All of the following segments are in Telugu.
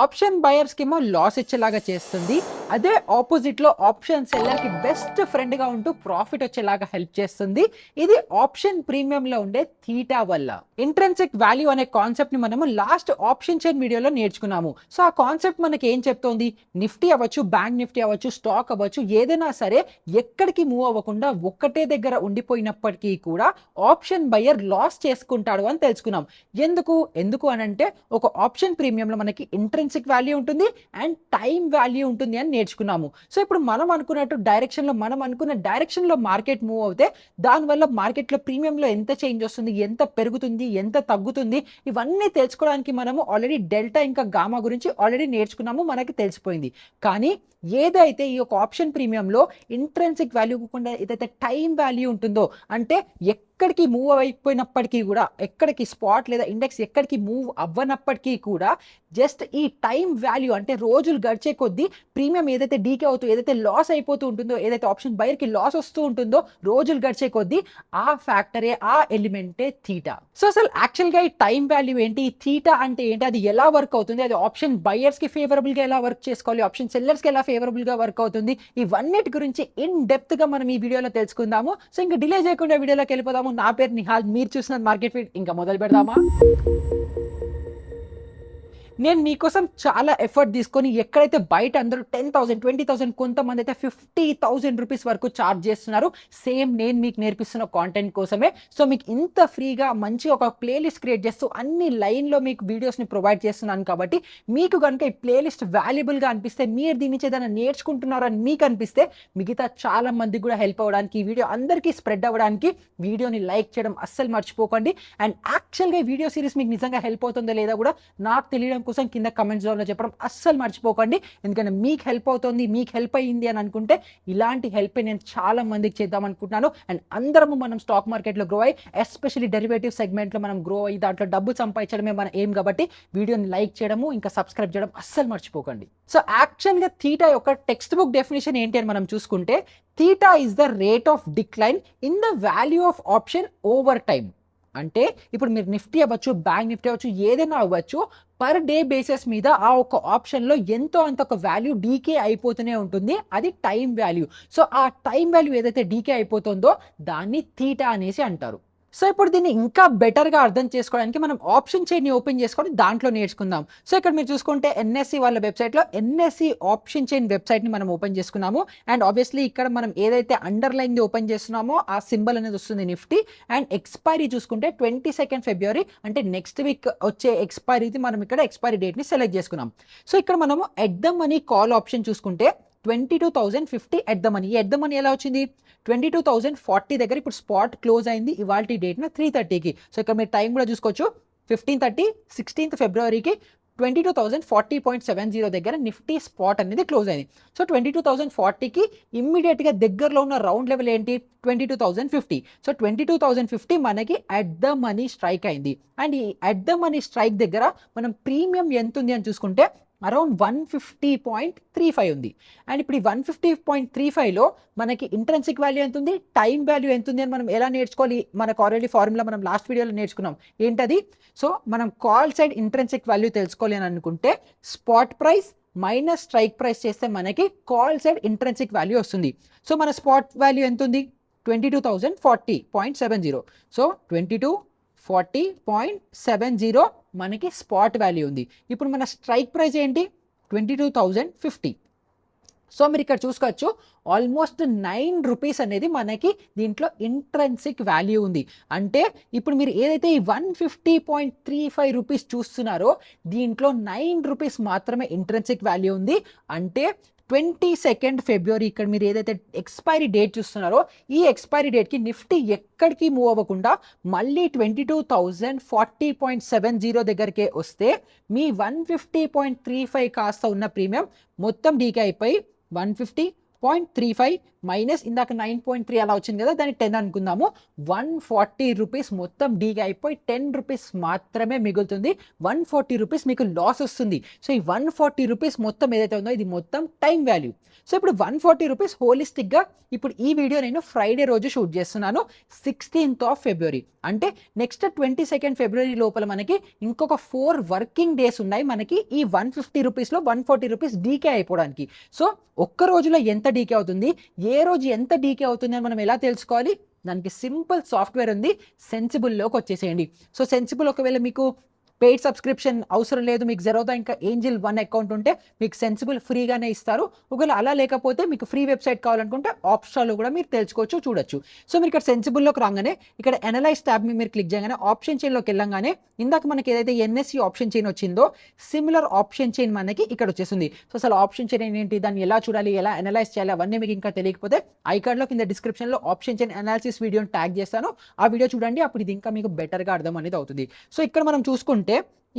ఆప్షన్ బయర్స్ కి ఏమో లాస్ ఇచ్చేలాగా చేస్తుంది. అదే ఆపోజిట్ లో ఆప్షన్ సెల్లర్ కి బెస్ట్ ఫ్రెండ్ గా ఉంటూ ప్రాఫిట్ వచ్చేలాగా హెల్ప్ చేస్తుంది. ఇది ఆప్షన్ ప్రీమియం లో ఉండే థీటా వల్ల. ఇంట్రెన్సిక్ వాల్యూ అనే కాన్సెప్ట్ ని మనము లాస్ట్ ఆప్షన్ చైన్ వీడియోలో నేర్చుకున్నాము. సో ఆ కాన్సెప్ట్ మనకి ఏం చెప్తోంది, నిఫ్టీ అవ్వచ్చు, బ్యాంక్ నిఫ్టీ అవ్వచ్చు, స్టాక్ అవ్వచ్చు, ఏదైనా సరే ఎక్కడికి మూవ్ అవ్వకుండా ఒక్కటే దగ్గర ఉండిపోయినప్పటికీ కూడా ఆప్షన్ బయర్ లాస్ చేసుకుంటాడు అని తెలుసుకున్నాం. ఎందుకు అని అంటే ఒక ఆప్షన్ ప్రీమియంలో మనకి ఇంట్రెన్సిక్ వాల్యూ ఉంటుంది అండ్ టైం వాల్యూ ఉంటుంది అని నేర్చుకున్నాము. సో ఇప్పుడు మనం అనుకున్న డైరెక్షన్లో మార్కెట్ మూవ్ అవుతే దానివల్ల మార్కెట్లో ప్రీమియంలో ఎంత చేంజ్ వస్తుంది, ఎంత పెరుగుతుంది, ఎంత తగ్గుతుంది, ఇవన్నీ తెలుసుకోవడానికి మనము ఆల్రెడీ డెల్టా ఇంకా గామా గురించి ఆల్రెడీ నేర్చుకున్నాము, మనకి తెలిసిపోయింది. కానీ ఏదైతే ఈ యొక్క ఆప్షన్ ప్రీమియంలో ఇంట్రెన్సిక్ వాల్యూ కాకుండా ఏదైతే టైం వాల్యూ ఉంటుందో, అంటే ఎక్కడికి మూవ్ అయిపోయినప్పటికీ కూడా, ఎక్కడికి స్పాట్ లేదా ఇండెక్స్ ఎక్కడికి మూవ్ అవ్వనప్పటికీ కూడా జస్ట్ ఈ టైం వాల్యూ అంటే రోజులు గడిచే కొద్దీ ప్రీమియం ఏదైతే డీకే అవుతూ ఏదైతే లాస్ అయిపోతూ ఉంటుందో, ఏదైతే ఆప్షన్ బయర్కి లాస్ వస్తూ ఉంటుందో రోజులు గడిచే కొద్దీ, ఆ ఫ్యాక్టరే, ఆ ఎలిమెంటే థీటా. సో అసలు యాక్చువల్గా ఈ టైం వాల్యూ ఏంటి, థీటా అంటే ఏంటి, అది ఎలా వర్క్ అవుతుంది, అది ఆప్షన్ బయర్స్కి ఫేవరబుల్గా ఎలా వర్క్ చేసుకోవాలి, ఆప్షన్ సెల్లర్స్కి ఎలా ఫేవరబుల్గా వర్క్ అవుతుంది, ఇవన్నిటి గురించి ఇన్ డెప్త్గా మనం ఈ వీడియోలో తెలుసుకుందాము. సో ఇంకా డిలే చేయకుండా వీడియోలోకి వెళ్ళిపోదాము. నా పేరు నిహాల్, మీరు చూసిన మార్కెట్ ఫీడ్. ఇంకా మొదలు పెడదామా? నేను మీకోసం చాలా ఎఫర్ట్ తీసుకొని ఎక్కడైతే బయట అందరూ 10,000 20,000 కొంతమంది అయితే 50,000 రూపీస్ వరకు ఛార్జ్ చేస్తున్నారు, సేమ్ నేను మీకు నేర్పిస్తున్న కాంటెంట్ కోసమే. సో మీకు ఇంత ఫ్రీగా మంచిగా ఒక ప్లేలిస్ట్ క్రియేట్ చేస్తూ అన్ని లైన్లో మీకు వీడియోస్ని ప్రొవైడ్ చేస్తున్నాను. కాబట్టి మీకు కనుక ఈ ప్లేలిస్ట్ వాల్యుబుల్గా అనిపిస్తే, మీరు దీని నుంచి ఏదైనా నేర్చుకుంటున్నారని మీకు అనిపిస్తే, మిగతా చాలా మందికి కూడా హెల్ప్ అవ్వడానికి, ఈ వీడియో అందరికీ స్ప్రెడ్ అవ్వడానికి వీడియోని లైక్ చేయడం అస్సలు మర్చిపోకండి. అండ్ యాక్చువల్గా ఈ వీడియో సిరీస్ మీకు నిజంగా హెల్ప్ అవుతుందో లేదా కూడా నాకు తెలియడం కోసం కింద కమెంట్ జోన్లో చెప్పడం అస్సలు మర్చిపోకండి. ఎందుకంటే మీకు హెల్ప్ అవుతుంది, మీకు హెల్ప్ అయ్యింది అని అనుకుంటే ఇలాంటి హెల్ప్ నేను చాలా మందికి చేద్దాం అనుకుంటున్నాను. అండ్ అందరము మనం స్టాక్ మార్కెట్లో గ్రో అయ్యి, ఎస్పెషల్లీ డెరివేటివ్ సెగ్మెంట్లో మనం గ్రో అయ్యి దాంట్లో డబ్బు సంపాదించడమే మన ఎయిమ్. కాబట్టి వీడియోని లైక్ చేయడము ఇంకా సబ్స్క్రైబ్ చేయడం అస్సలు మర్చిపోకండి. సో యాక్చువల్గా థీటా యొక్క టెక్స్ట్ బుక్ డెఫినేషన్ ఏంటి అని మనం చూసుకుంటే, theta is the rate of decline in the value of option over time. అంటే ఇప్పుడు మీరు నిఫ్టీ అవ్వచ్చు, బ్యాంక్ నిఫ్టీ అవ్వచ్చు, ఏదైనా అవ్వచ్చు, పర్ డే బేసిస్ మీద ఆ ఒక ఆప్షన్లో ఎంతో అంత ఒక వాల్యూ డీకే అయిపోతూనే ఉంటుంది, అది టైం వాల్యూ. సో ఆ టైం వాల్యూ ఏదైతే డీకే అయిపోతుందో దాన్ని థీటా అనేసి అంటారు. సో ఇప్పుడు దీన్ని ఇంకా బెటర్గా అర్థం చేసుకోవడానికి మనం ఆప్షన్ చైన్ని ఓపెన్ చేసుకొని దాంట్లో నేర్చుకుందాం. సో ఇక్కడ మీరు చూసుకుంటే ఎన్ఎస్సి వాళ్ళ వెబ్సైట్లో ఎన్ఎస్సి ఆప్షన్ చైన్ వెబ్సైట్ని మనం ఓపెన్ చేసుకున్నాము. అండ్ ఆబ్వియస్లీ ఇక్కడ మనం ఏదైతే అండర్లైన్ది ఓపెన్ చేస్తున్నామో ఆ సింబల్ అనేది వస్తుంది నిఫ్టీ. అండ్ ఎక్స్పైరీ చూసుకుంటే 22 ఫిబ్రవరి, అంటే నెక్స్ట్ వీక్ వచ్చే ఎక్స్పైరీది మనం ఇక్కడ ఎక్స్పైరీ డేట్ని సెలెక్ట్ చేసుకున్నాం. సో ఇక్కడ మనము at the money call option చూసుకుంటే 22,050 at the money. At the money ఎలా వచ్చింది, 22,040 దగ్గర ఇప్పుడు స్పాట్ క్లోజ్ అయింది ఇవాల్టి డేట్న 3:30కి. సో ఇక్కడ మీరు టైం కూడా చూసుకోవచ్చు, 15:30 16th ఫిబ్రవరికి 22,040.70 దగ్గర నిఫ్టీ స్పాట్ అనేది క్లోజ్ అయింది. సో 22,040కి ఇమ్మీడియట్గా దగ్గరలో ఉన్న రౌండ్ లెవెల్ ఏంటి, 22,050. సో 22,050 మనకి అట్ ద మనీ స్ట్రైక్ అయింది. అండ్ ఈ అట్ ద మనీ స్ట్రైక్ దగ్గర మనం ప్రీమియం ఎంత ఉంది అని చూసుకుంటే అరౌండ్ 150.35 ఉంది. అండ్ ఇప్పుడు ఈ 150.35లో మనకి ఇంట్రెన్సిక్ వాల్యూ ఎంత ఉంది, టైం వాల్యూ ఎంత ఉంది అని మనం ఎలా నేర్చుకోవాలి, మనకు ఆల్రెడీ ఫార్ములా మనం లాస్ట్ వీడియోలో నేర్చుకున్నాం. ఏంటది, సో మనం కాల్ సైడ్ ఇంట్రెన్సిక్ వాల్యూ తెలుసుకోవాలి అని అనుకుంటే spot price minus strike price చేస్తే మనకి కాల్ సైడ్ ఇంట్రెన్సిక్ వాల్యూ వస్తుంది. సో మన స్పాట్ వాల్యూ ఎంత ఉంది, 22,040.70. సో 22,040.70 మనకి స్పాట్ వాల్యూ ఉంది. ఇప్పుడు మన స్ట్రైక్ ప్రైస్ ఏంటి, 22,050. సో మీరు ఇక్కడ చూసుకోవచ్చు ఆల్మోస్ట్ 9 రూపీస్ అనేది మనకి దీంట్లో ఇంట్రెన్సిక్ వాల్యూ ఉంది. అంటే ఇప్పుడు మీరు ఏదైతే ఈ 150.35 రూపీస్ చూస్తున్నారో దీంట్లో 9 రూపీస్ మాత్రమే ఇంట్రెన్సిక్ వాల్యూ ఉంది. అంటే 22nd ఫిబ్రవరి ఇక్కడ మీరు ఏదైతే ఎక్స్పైరీ డేట్ చూస్తున్నారో ఈ ఎక్స్పైరీ డేట్కి నిఫ్టీ ఎక్కడికి మూవ్ అవ్వకుండా మళ్ళీ 22,040.70 దగ్గరికే వస్తే మీ 150.35 కాస్త ఉన్న ప్రీమియం మొత్తం డీకే అయిపోయి 150.35 మైనస్ ఇందాక 9.3 అలా వచ్చింది కదా, దాన్ని 10 అనుకుందాము. 140 రూపీస్ మొత్తం డీకే అయిపోయి 10 రూపీస్ మాత్రమే మిగులుతుంది. 140 రూపీస్ మీకు లాస్ వస్తుంది. సో ఈ 140 రూపీస్ మొత్తం ఏదైతే ఉందో ఇది మొత్తం టైం వాల్యూ. సో ఇప్పుడు 140 రూపీస్ హోలిస్టిక్గా ఇప్పుడు ఈ వీడియో నేను ఫ్రైడే రోజు షూట్ చేస్తున్నాను, 16th ఆఫ్ ఫిబ్రవరి. అంటే నెక్స్ట్ 22nd ఫిబ్రవరి లోపల మనకి ఇంకొక 4 వర్కింగ్ డేస్ ఉన్నాయి మనకి ఈ 150 రూపీస్లో 140 రూపీస్ డీకే అయిపోవడానికి. సో ఒక్క రోజులో ఎంత డీకే అవుతుంది, ఏ రోజు ఎంత డీకే అవుతుంది అని మనం ఎలా తెలుసుకోవాలి? దానికి సింపుల్ సాఫ్ట్వేర్ ఉంది, సెన్సిబుల్లోకి వచ్చేసేయండి. సో సెన్సిబుల్ ఒకవేళ మీకు పెయిడ్ సబ్స్క్రిప్షన్ అవసరం లేదు, మీకు జెరోదా ఇంకా ఏంజిల్ 1 అకౌంట్ ఉంటే మీకు సెన్సిబుల్ ఫ్రీగానే ఇస్తారు. ఒకవేళ అలా లేకపోతే మీకు ఫ్రీ వెబ్సైట్ కావాలనుకుంటే ఆప్షన్లో కూడా మీరు తెలుసుకోవచ్చు, చూడొచ్చు. సో మీరు ఇక్కడ సెన్సిబుల్లోకి రాగానే ఇక్కడ అనలైజ్ ట్యాబ్ మీరు క్లిక్ చేయగానే ఆప్షన్ చైన్లోకి వెళ్ళంగానే ఇందాక మనకి ఏదైతే ఎన్ఎస్సి ఆప్షన్ చైన్ వచ్చిందో సిమిలర్ ఆప్షన్ చైన్ మనకి ఇక్కడ వచ్చేసింది. సో అసలు ఆప్షన్ చైన్ ఏంటి, దాన్ని ఎలా చూడాలి, ఎలా అనలైజ్ చేయాలి, అవన్నీ మీకు ఇంకా తెలియకపోతే ఐకార్డ్లో కింద డిస్క్రిప్షన్లో ఆప్షన్ చైన్ అనాలిసిస్ వీడియోని ట్యాగ్ చేస్తాను, ఆ వీడియో చూడండి, అప్పుడు ఇది ఇంకా మీకు బెటర్గా అర్థం అనేది అవుతుంది. సో ఇక్కడ మనం చూసుకుంటే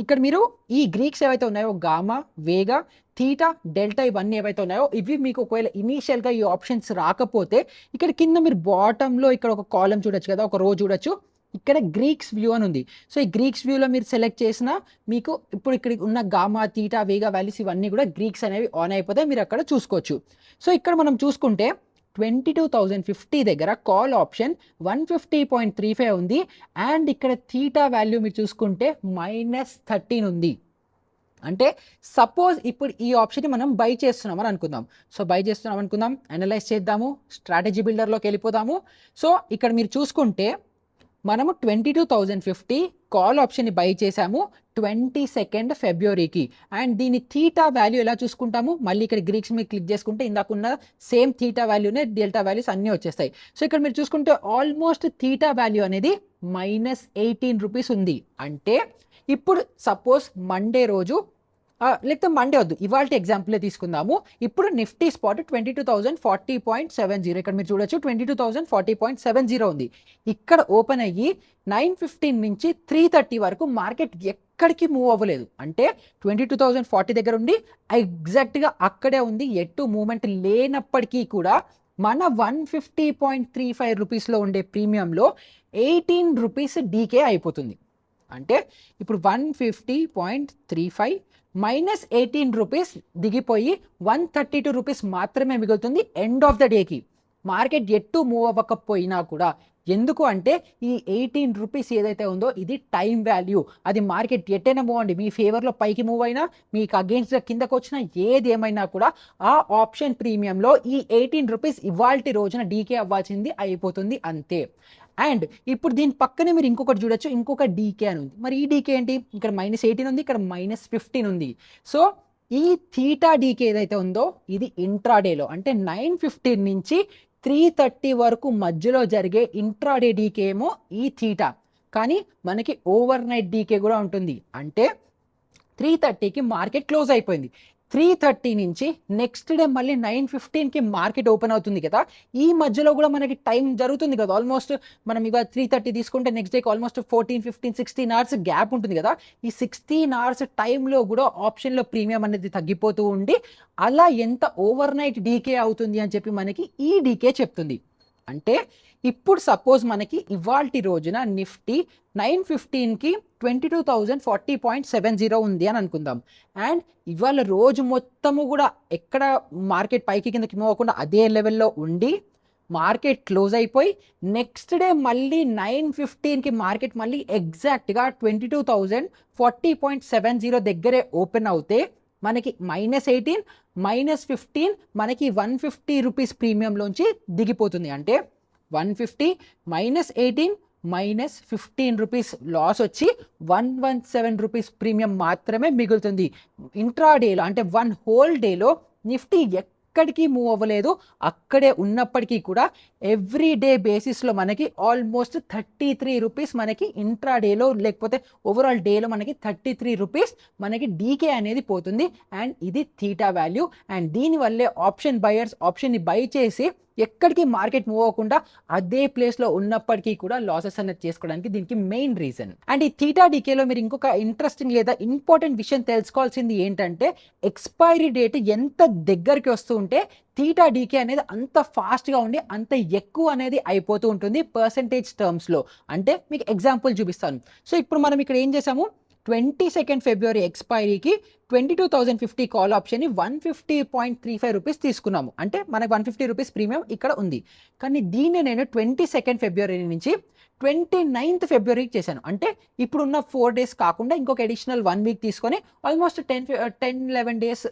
ఇక్కడ మీరు ఈ గ్రీక్స్ ఏవైతే ఉన్నాయో గామా, వేగా, థీటా, డెల్టా ఇవన్నీ ఏవైతే ఉన్నాయో ఇవి మీకు ఒకవేళ ఇనీషియల్గా ఈ ఆప్షన్స్ రాకపోతే ఇక్కడ కింద మీరు బాటంలో ఇక్కడ ఒక కాలం చూడొచ్చు కదా, ఒక రో చూడొచ్చు, ఇక్కడ గ్రీక్స్ వ్యూ అని ఉంది. సో ఈ గ్రీక్స్ వ్యూలో మీరు సెలెక్ట్ చేసిన మీకు ఇప్పుడు ఇక్కడ ఉన్న గామా, థీటా, వేగా వాల్యూస్ ఇవన్నీ కూడా గ్రీక్స్ అనేవి ఆన్ అయిపోతాయి, మీరు అక్కడ చూసుకోవచ్చు. సో ఇక్కడ మనం చూసుకుంటే 22,050 దగ్గర కాల్ ఆప్షన్ 150.35 ఉంది. అండ్ ఇక్కడ థీటా వాల్యూ మీరు చూసుకుంటే -13 ఉంది. అంటే సపోజ్ ఇప్పుడు ఈ ఆప్షన్ని మనం బై చేస్తున్నామని అనుకుందాం. సో బై చేస్తున్నాం అనుకుందాం, అనలైజ్ చేద్దాము, స్ట్రాటజీ బిల్డర్లోకి వెళ్ళిపోదాము. సో ఇక్కడ మీరు చూసుకుంటే మనము 22,050 కాల్ ఆప్షన్ని బై చేసాము 22nd ఫిబ్రవరికి. అండ్ దీని థీటా వాల్యూ ఎలా చూసుకుంటాము, మళ్ళీ ఇక్కడ గ్రీక్స్ మీరు క్లిక్ చేసుకుంటే ఇందాకున్న సేమ్ థీటా వాల్యూనే డెల్టా వాల్యూస్ అన్నీ వచ్చేస్తాయి. సో ఇక్కడ మీరు చూసుకుంటే ఆల్మోస్ట్ థీటా వాల్యూ అనేది -18 రూపీస్ ఉంది. అంటే ఇప్పుడు సపోజ్ మండే రోజు లేకపోతే మండే వద్దు, ఇవాళ ఎగ్జాంపులే తీసుకుందాము. ఇప్పుడు నిఫ్టీ స్పాట్ 22,040.70, ఇక్కడ మీరు చూడొచ్చు 22,040.70 ఉంది. ఇక్కడ ఓపెన్ అయ్యి 9:15 నుంచి 3:30 వరకు మార్కెట్ ఎక్కడికి మూవ్ అవ్వలేదు. అంటే 22,040 దగ్గర ఉండి ఎగ్జాక్ట్గా అక్కడే ఉంది, ఎటు మూమెంట్ లేనప్పటికీ కూడా మన 150.35 రూపీస్లో ఉండే ప్రీమియంలో 18 రూపీస్ డీకే అయిపోతుంది. అంటే ఇప్పుడు 150.35 -18 రూపీస్ దిగిపోయి 132 రూపీస్ మాత్రమే మిగులుతుంది ఎండ్ ఆఫ్ ద డేకి. మార్కెట్ ఎటు మూవ్ అవ్వకపోయినా కూడా. ఎందుకు అంటే ఈ 18 రూపీస్ ఏదైతే ఉందో ఇది టైం వాల్యూ. అది మార్కెట్ ఎట్టైనా మూవ్ అండి, మీ ఫేవర్లో పైకి మూవ్ అయినా, మీకు అగేన్స్ట్గా కిందకు వచ్చినా, ఏది ఏమైనా కూడా ఆ ఆప్షన్ ప్రీమియంలో ఈ 18 రూపీస్ ఇవాల్టి రోజున డీకే అవ్వాల్సింది అయిపోతుంది, అంతే. అండ్ ఇప్పుడు దీని పక్కనే మీరు ఇంకొకటి చూడొచ్చు, ఇంకొక డీకే అని ఉంది. మరి ఈ డీకే ఏంటి, ఇక్కడ -18 ఉంది, ఇక్కడ -15 ఉంది. సో ఈ థీటా డీకే ఏదైతే ఉందో ఇది ఇంట్రాడేలో, అంటే 9:15 నుంచి 3:30 వరకు మధ్యలో జరిగే ఇంట్రాడే డీకే ఏమో ఈ థీటా. కానీ మనకి ఓవర్ నైట్ డీకే కూడా ఉంటుంది. అంటే 3:30కి మార్కెట్ క్లోజ్ అయిపోయింది, 3:30 నుంచి నెక్స్ట్ డే మళ్ళీ 9:15కి మార్కెట్ ఓపెన్ అవుతుంది కదా, ఈ మధ్యలో కూడా మనకి టైం జరుగుతుంది కదా. ఆల్మోస్ట్ మనం ఇవాళ 3:30 తీసుకుంటే నెక్స్ట్ డేకి ఆల్మోస్ట్ 14, 15, 16 అవర్స్ గ్యాప్ ఉంటుంది కదా. ఈ 16 అవర్స్ టైంలో కూడా ఆప్షన్లో ప్రీమియం అనేది తగ్గిపోతూ ఉండి అలా ఎంత ఓవర్ నైట్ డీకే అవుతుంది అని చెప్పి మనకి ఈ డీకే చెప్తుంది. అంటే ఇప్పుడు సపోజ్ మనకి ఇవాల్టి రోజున నిఫ్టీ 9:15కి 22,040.70 ఉంది అని అనుకుందాం. అండ్ ఇవాళ రోజు మొత్తము కూడా ఎక్కడ మార్కెట్ పైకి కిందకి మూవ్ అవ్వకుండా అదే లెవెల్లో ఉండి మార్కెట్ క్లోజ్ అయిపోయి నెక్స్ట్ డే మళ్ళీ 9:15కి మార్కెట్ మళ్ళీ ఎగ్జాక్ట్గా 22,040.70 దగ్గరే ఓపెన్ అవుతే మనకి -18 -15 మనకి 150 రూపీస్ ప్రీమియంలోంచి దిగిపోతుంది. అంటే 150 -18 -15 రూపీస్ లాస్ వచ్చి 117 రూపీస్ ప్రీమియం మాత్రమే మిగులుతుంది. ఇంట్రాడేలో అంటే 1 హోల్ డేలో నిఫ్టీ ఎక్కడికి మూవ్ అవ్వలేదు, అక్కడే ఉన్నప్పటికీ కూడా ఎవ్రీ డే బేసిస్లో మనకి ఆల్మోస్ట్ 33 రూపీస్ మనకి ఇంట్రాడేలో లేకపోతే ఓవరాల్ డేలో మనకి 33 రూపీస్ మనకి డీకే అనేది పోతుంది. అండ్ ఇది థీటా వాల్యూ. అండ్ దీనివల్లే ఆప్షన్ బయర్స్ ఆప్షన్ని బై చేసి ఎక్కడికి మార్కెట్ మూవ్ అవ్వకుండా అదే ప్లేస్లో ఉన్నప్పటికీ కూడా లాసెస్ అనేది చేసుకోవడానికి దీనికి మెయిన్ రీజన్. అండ్ ఈ థీటా డీకేలో మీరు ఇంకొక ఇంట్రెస్టింగ్ లేదా ఇంపార్టెంట్ విషయం తెలుసుకోవాల్సింది ఏంటంటే ఎక్స్పైరీ డేట్ ఎంత దగ్గరికి వస్తూ ఉంటే థీటా డీకే అనేది అంత ఫాస్ట్గా ఉండి అంత ఎక్కువ అనేది అయిపోతూ ఉంటుంది పర్సంటేజ్ టర్మ్స్లో. అంటే మీకు ఎగ్జాంపుల్ చూపిస్తాను. సో ఇప్పుడు మనం ఇక్కడ ఏం చేసాము, 22 ఫిబ్రవరి ఎక్స్పైరీకి 22,050 కాల్ ఆప్షన్ని 150.35 రూపీస్ తీసుకున్నాము. అంటే మనకు 150 రూపీస్ ప్రీమియం ఇక్కడ ఉంది. కానీ దీన్ని నేను 22 ఫిబ్రవరి నుంచి 29 ఫిబ్రవరికి చేశాను. అంటే ఇప్పుడున్న 4 డేస్ కాకుండా ఇంకొక అడిషనల్ 1 వీక్ తీసుకొని ఆల్మోస్ట్ 10-11 డేస్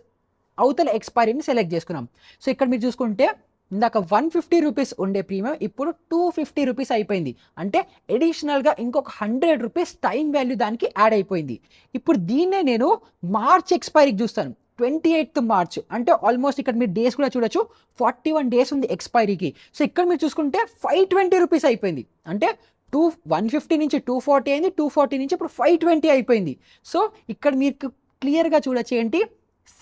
అవతల ఎక్స్పైరీని సెలెక్ట్ చేసుకున్నాం. సో ఇక్కడ మీరు చూసుకుంటే ఇందాక 150 రూపీస్ ఉండే ప్రీమియం ఇప్పుడు 250 రూపీస్ అయిపోయింది. అంటే అడిషనల్గా ఇంకొక 100 రూపీస్ టైం వాల్యూ దానికి యాడ్ అయిపోయింది. ఇప్పుడు దీన్నే నేను మార్చ్ ఎక్స్పైరీకి చూస్తాను, 28th మార్చ్. అంటే ఆల్మోస్ట్ ఇక్కడ మీరు డేస్ కూడా చూడొచ్చు, 41 డేస్ ఉంది ఎక్స్పైరీకి. సో ఇక్కడ మీరు చూసుకుంటే 520 రూపీస్ అయిపోయింది. అంటే 150 నుంచి 240 అయింది, 240 నుంచి ఇప్పుడు 520 అయిపోయింది. సో ఇక్కడ మీకు క్లియర్గా చూడొచ్చు ఏంటి,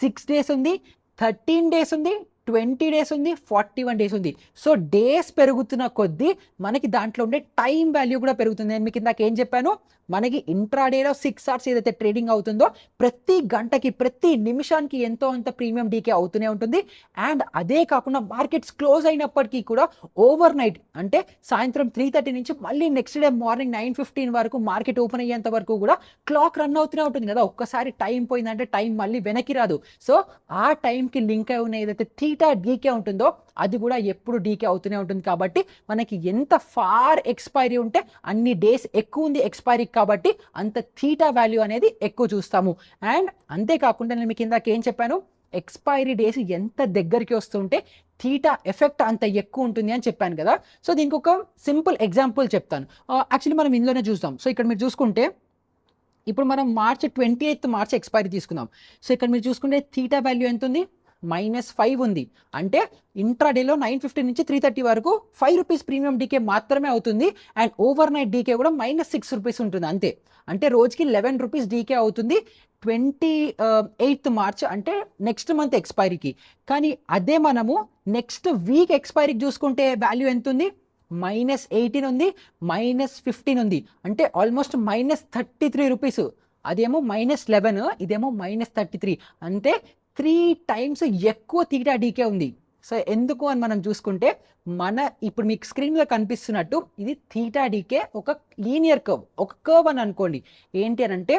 6 డేస్ ఉంది, 13 డేస్ ఉంది, 20 డేస్ ఉంది, 41 డేస్ ఉంది. సో డేస్ పెరుగుతున్న కొద్దీ మనకి దాంట్లో ఉండే టైం వాల్యూ కూడా పెరుగుతుంది. నేను మీకు ఇందాక ఏం చెప్పాను, మనకి ఇంట్రాడేలో 6 అవర్స్ ఏదైతే ట్రేడింగ్ అవుతుందో ప్రతి గంటకి ప్రతి నిమిషానికి ఎంతో అంత ప్రీమియం డీకే అవుతూనే ఉంటుంది. అండ్ అదే కాకుండా మార్కెట్స్ క్లోజ్ అయినప్పటికీ కూడా ఓవర్ నైట్ అంటే సాయంత్రం 3:30 నుంచి మళ్ళీ నెక్స్ట్ డే మార్నింగ్ 9:15 వరకు మార్కెట్ ఓపెన్ అయ్యేంత వరకు కూడా క్లాక్ రన్ అవుతూనే ఉంటుంది కదా. ఒక్కసారి టైం పోయిందంటే టైం మళ్ళీ వెనక్కి రాదు. సో ఆ టైంకి లింక్ అయి ఉన్న ఏదైతే థీటా డీకే ఉంటుందో అది కూడా ఎప్పుడు డీకే అవుతూనే ఉంటుంది. కాబట్టి మనకి ఎంత ఫార్ ఎక్స్పైరీ ఉంటే అన్ని డేస్ ఎక్కువ ఉంది ఎక్స్పైరీ కాబట్టి అంత థీటా వాల్యూ అనేది ఎక్కువ చూస్తాము. అండ్ అంతేకాకుండా నేను మీకు ఇందాక ఏం చెప్పాను, ఎక్స్పైరీ డేస్ ఎంత దగ్గరికి వస్తుంటే థీటా ఎఫెక్ట్ అంత ఎక్కువ ఉంటుంది అని చెప్పాను కదా. సో దీనికి ఒక సింపుల్ ఎగ్జాంపుల్ చెప్తాను. యాక్చువల్లీ మనం ఇందులోనే చూస్తాం. సో ఇక్కడ మీరు చూసుకుంటే ఇప్పుడు మనం 28th మార్చ్ ఎక్స్పైరీ తీసుకుందాం. సో ఇక్కడ మీరు చూసుకుంటే థీటా వాల్యూ ఎంత ఉంది, -5 ఉంది. అంటే ఇంట్రాడేలో 9:50 నుంచి 3:30 వరకు 5 రూపీస్ ప్రీమియం డీకే మాత్రమే అవుతుంది. అండ్ ఓవర్ నైట్ డీకే కూడా -6 రూపీస్ ఉంటుంది అంతే. అంటే రోజుకి 11 రూపీస్ డీకే అవుతుంది 28th మార్చ్ అంటే నెక్స్ట్ మంత్ ఎక్స్పైరీకి. కానీ అదే మనము నెక్స్ట్ వీక్ ఎక్స్పైరీకి చూసుకుంటే వాల్యూ ఎంత ఉంది, -18 ఉంది, -15 ఉంది. అంటే ఆల్మోస్ట్ -33 రూపీస్. అదేమో -11, ఇదేమో -33. అంటే 3 టైమ్స్ ఎక్కువ థీటా డీకే ఉంది. సో ఎందుకు అని మనం చూసుకుంటే ఇప్పుడు మీకు స్క్రీన్లో కనిపిస్తున్నట్టు ఇది థీటా డీకే ఒక లీనియర్ కర్వ్, ఒక కర్వ్ అని అనుకోండి. ఏంటి అని అంటే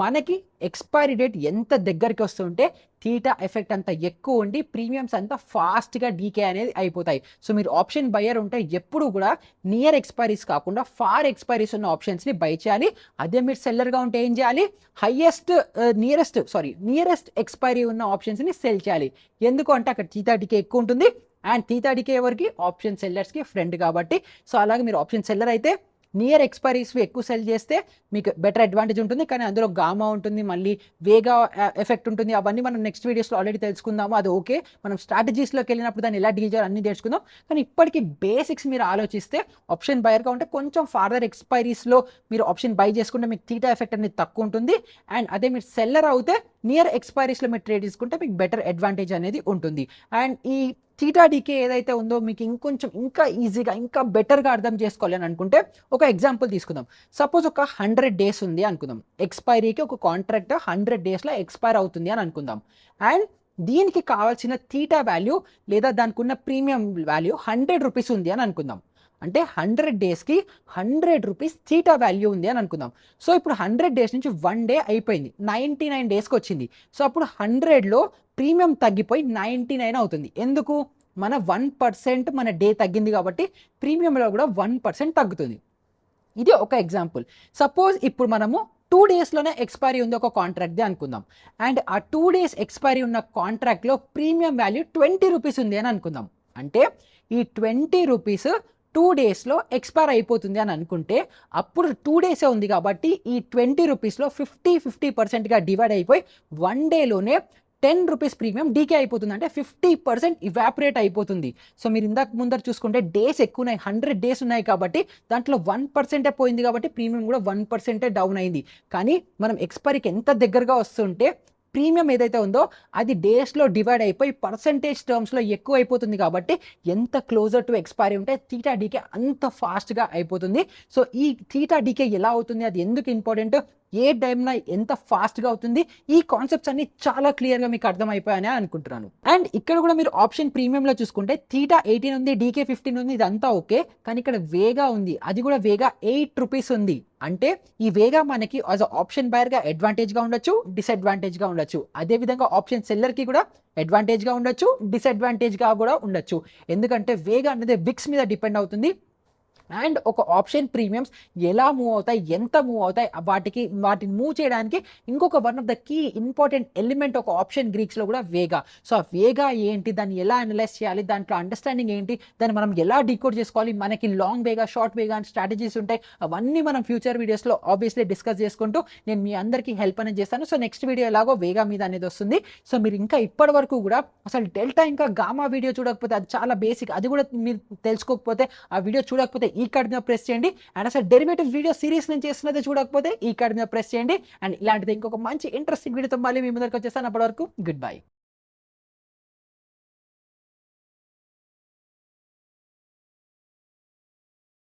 మనకి ఎక్స్పైరీ డేట్ ఎంత దగ్గరికి వస్తుంటే థీటా ఎఫెక్ట్ అంత ఎక్కువ ఉండి ప్రీమియమ్స్ అంతా ఫాస్ట్గా డీకే అనేది అయిపోతాయి. సో మీరు ఆప్షన్ బయర్ ఉంటే ఎప్పుడు కూడా నియర్ ఎక్స్పైరీస్ కాకుండా ఫార్ ఎక్స్పైరీస్ ఉన్న ఆప్షన్స్ని బై చేయాలి. అదే మీరు సెల్లర్గా ఉంటే ఏం చేయాలి, నియరెస్ట్ ఎక్స్పైరీ ఉన్న ఆప్షన్స్ని సెల్ చేయాలి. ఎందుకు అంటే అక్కడ థీటా డీకే ఎక్కువ ఉంటుంది. అండ్ థీటా డీకే ఎవరికి, ఆప్షన్ సెల్లర్స్కి ఫ్రెండ్ కాబట్టి. సో అలాగే మీరు ఆప్షన్ సెల్లర్ అయితే నియర్ ఎక్స్పైరీస్ ఎక్కువ సెల్ చేస్తే మీకు బెటర్ అడ్వాంటేజ్ ఉంటుంది. కానీ అందులో గామా ఉంటుంది, మళ్ళీ వేగా ఎఫెక్ట్ ఉంటుంది. అవన్నీ మనం నెక్స్ట్ వీడియోస్లో ఆల్రెడీ తెలుసుకుందాము. అది ఓకే, మనం స్ట్రాటజీస్లోకి వెళ్ళినప్పుడు దాన్ని ఎలా డీల్ చేయాలి అన్నీ తెలుసుకుందాం. కానీ ఇప్పటికీ బేసిక్స్ మీరు ఆలోచిస్తే ఆప్షన్ బయర్గా ఉంటే కొంచెం ఫార్దర్ ఎక్స్పైరీస్లో మీరు ఆప్షన్ బై చేసుకుంటే మీకు థీటా ఎఫెక్ట్ అనేది తక్కువ ఉంటుంది. అండ్ అదే మీరు సెల్లర్ అవుతే నియర్ ఎక్స్పైరీస్లో మీరు ట్రేడ్ తీసుకుంటే మీకు బెటర్ అడ్వాంటేజ్ అనేది ఉంటుంది. అండ్ ఈ థీటా డీకే ఏదైతే ఉందో మీకు ఇంకా ఈజీగా ఇంకా బెటర్గా అర్థం చేసుకోవాలి అని అనుకుంటే ఒక ఎగ్జాంపుల్ తీసుకుందాం. సపోజ్ ఒక 100 డేస్ ఉంది అనుకుందాం, ఎక్స్పైరీకి ఒక కాంట్రాక్ట్ 100 డేస్లో ఎక్స్పైర్ అవుతుంది అని అనుకుందాం. అండ్ దీనికి కావాల్సిన థీటా వాల్యూ లేదా దానికి ఉన్న ప్రీమియం వాల్యూ 100 రూపీస్ ఉంది అని అనుకుందాం. అంటే 100 డేస్కి 100 రూపీస్ థీటా వాల్యూ ఉంది అని అనుకుందాం. సో ఇప్పుడు 100 డేస్ నుంచి 1 డే అయిపోయింది, 99 డేస్కి వచ్చింది. సో అప్పుడు 100లో ప్రీమియం తగ్గిపోయి 99 అవుతుంది. ఎందుకు, మన 1% మన డే తగ్గింది కాబట్టి ప్రీమియంలో కూడా 1% తగ్గుతుంది. ఇది ఒక ఎగ్జాంపుల్. సపోజ్ ఇప్పుడు మనము 2 డేస్లోనే ఎక్స్పైరీ ఉంది ఒక కాంట్రాక్ట్ది అనుకుందాం. అండ్ ఆ 2 డేస్ ఎక్స్పైరీ ఉన్న కాంట్రాక్ట్లో ప్రీమియం వాల్యూ 20 రూపీస్ ఉంది అని అనుకుందాం. అంటే ఈ 20 రూపీస్ 2 డేస్లో ఎక్స్పైర్ అయిపోతుంది అని అనుకుంటే అప్పుడు 2 డేసే ఉంది కాబట్టి ఈ 20 రూపీస్లో 50% డివైడ్ అయిపోయి 1 డేలోనే 10 రూపీస్ ప్రీమియం డీకే అయిపోతుంది. అంటే 50% ఇవాపరేట్ అయిపోతుంది. సో మీరు ఇందాక ముందర చూసుకుంటే డేస్ ఎక్కువ ఉన్నాయి, 100 డేస్ ఉన్నాయి కాబట్టి దాంట్లో 1% పోయింది కాబట్టి ప్రీమియం కూడా 1% డౌన్ అయింది. కానీ మనం ఎక్స్పైరీకి ఎంత దగ్గరగా వస్తుంటే ప్రీమియం ఏదైతే ఉందో అది డేస్లో డివైడ్ అయిపోయి పర్సంటేజ్ టర్మ్స్లో ఎక్కువ అయిపోతుంది కాబట్టి ఎంత క్లోజర్ టు ఎక్స్పైరీ ఉంటే థీటా డీకే అంత ఫాస్ట్గా అయిపోతుంది. సో ఈ థీటా డీకే ఎలా అవుతుంది, అది ఎందుకు ఇంపార్టెంట్, ఏ టైంన ఎంత ఫాస్ట్గా అవుతుంది, ఈ కాన్సెప్ట్స్ అన్ని చాలా క్లియర్గా మీకు అర్థమైపోయాయని అనుకుంటున్నాను. అండ్ ఇక్కడ కూడా మీరు ఆప్షన్ ప్రీమియంలో చూసుకుంటే థీటా 18 ఉంది, డీకే 15 ఉంది, ఇదంతా ఓకే. కానీ ఇక్కడ వేగా ఉంది, అది కూడా వేగా 8 రూపీస్ ఉంది. అంటే ఈ వేగా మనకి యాజ్ ఆప్షన్ బయర్గా అడ్వాంటేజ్గా ఉండొచ్చు, డిసడ్వాంటేజ్గా ఉండొచ్చు. అదేవిధంగా ఆప్షన్ సెల్లర్కి కూడా అడ్వాంటేజ్గా ఉండొచ్చు, డిసడ్వాంటేజ్గా కూడా ఉండొచ్చు. ఎందుకంటే వేగా అనేది విక్స్ మీద డిపెండ్ అవుతుంది. అండ్ ఒక ఆప్షన్ ప్రీమియమ్స్ ఎలా మూవ్ అవుతాయి, ఎంత మూవ్ అవుతాయి, వాటిని మూవ్ చేయడానికి ఇంకొక one of the key important element ఒక ఆప్షన్ గ్రీక్స్లో కూడా వేగా. సో ఆ వేగా ఏంటి, దాన్ని ఎలా అనలైజ్ చేయాలి, దాంట్లో అండర్స్టాండింగ్ ఏంటి, దాన్ని మనం ఎలా డీకోడ్ చేసుకోవాలి, మనకి లాంగ్ వేగా, షార్ట్ వేగా అని స్ట్రాటజీస్ ఉంటాయి. అవన్నీ మనం ఫ్యూచర్ వీడియోస్లో ఆబ్వియస్లీ డిస్కస్ చేసుకుంటూ నేను మీ అందరికీ హెల్ప్ అనేది చేస్తాను. సో నెక్స్ట్ వీడియో ఎలాగో వేగా మీద అనేది వస్తుంది. సో మీరు ఇంకా ఇప్పటి వరకు కూడా అసలు డెల్టా ఇంకా గామా వీడియో చూడకపోతే, అది చాలా బేసిక్, అది కూడా మీరు తెలుసుకోకపోతే, ఆ వీడియో చూడకపోతే ఈ కార్డ్ మీద ప్రెస్ చేయండి. అండ్ అసలు డెరివేటివ్ వీడియో సిరీస్ నేను చేస్తున్నది చూడకపోతే ఈ కార్డ్ మీద ప్రెస్ చేయండి. అండ్ ఇలాంటిది ఇంకొక మంచి ఇంట్రెస్టింగ్ వీడియోతో మళ్ళీ మీ ముందరికి వచ్చేస్తాను. అప్పటి వరకు గుడ్ బై.